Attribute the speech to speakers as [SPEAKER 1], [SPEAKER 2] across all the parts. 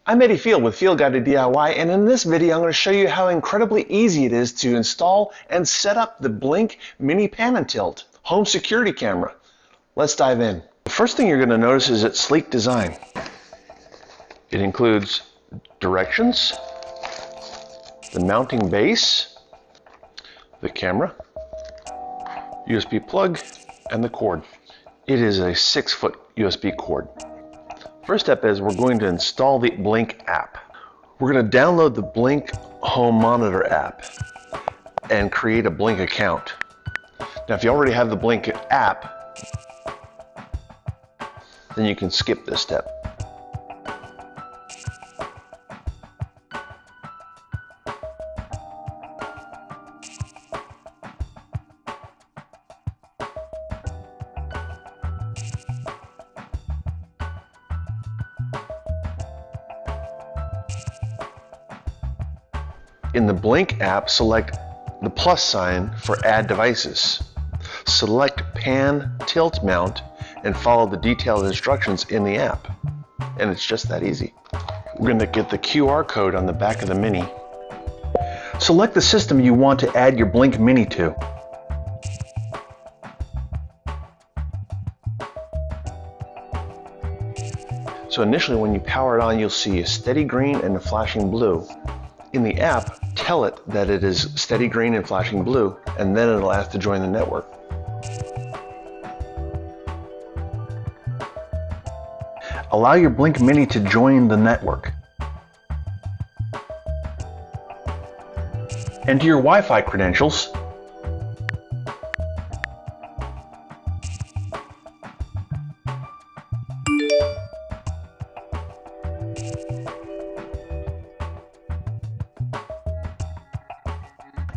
[SPEAKER 1] I'm Eddie Field with Field Guide to DIY, and in this video I'm going to show you how incredibly easy it is to install and set up the Blink Mini Pan and Tilt home security camera. Let's dive in. The first thing you're going to notice is its sleek design. It includes directions, the mounting base, the camera, USB plug, and the cord. It is a 6-foot USB cord. First step is we're going to install the Blink app. We're going to download the Blink Home Monitor app and create a Blink account. Now if you already have the Blink app, then you can skip this step. In the Blink app, select the plus sign for Add Devices. Select Pan Tilt Mount and follow the detailed instructions in the app. And it's just that easy. We're going to get the QR code on the back of the Mini. Select the system you want to add your Blink Mini to. So initially when you power it on, you'll see a steady green and a flashing blue. In the app, tell it that it is steady green and flashing blue, and then it'll ask to join the network. Allow your Blink Mini to join the network. Enter your Wi-Fi credentials.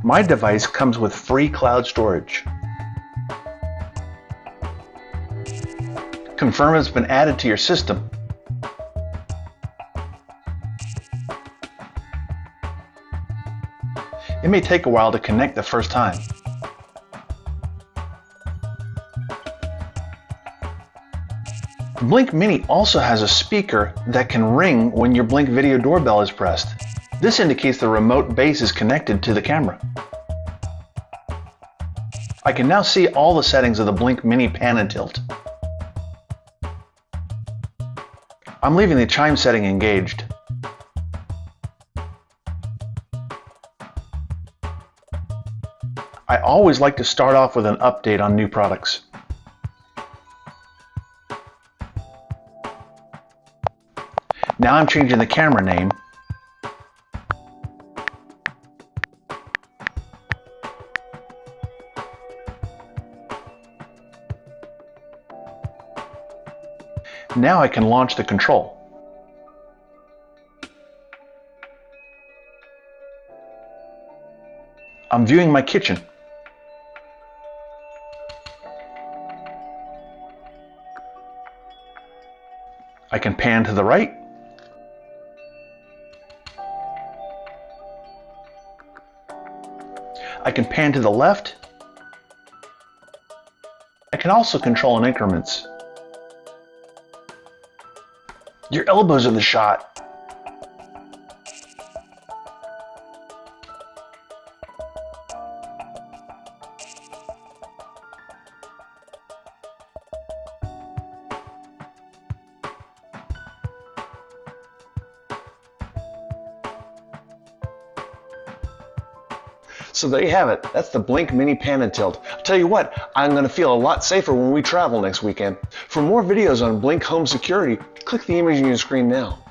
[SPEAKER 1] My device comes with free cloud storage. Confirm it's been added to your system. It may take a while to connect the first time. The Blink Mini also has a speaker that can ring when your Blink video doorbell is pressed. This indicates the remote base is connected to the camera. I can now see all the settings of the Blink Mini Pan and Tilt. I'm leaving the chime setting engaged. I always like to start off with an update on new products. Now I'm changing the camera name. Now I can launch the control. I'm viewing my kitchen. I can pan to the right. I can pan to the left. I can also control in increments. Your elbows are the shot. So there you have it. That's the Blink Mini Pan and Tilt. I'll tell you what, I'm going to feel a lot safer when we travel next weekend. For more videos on Blink Home Security, click the image on your screen now.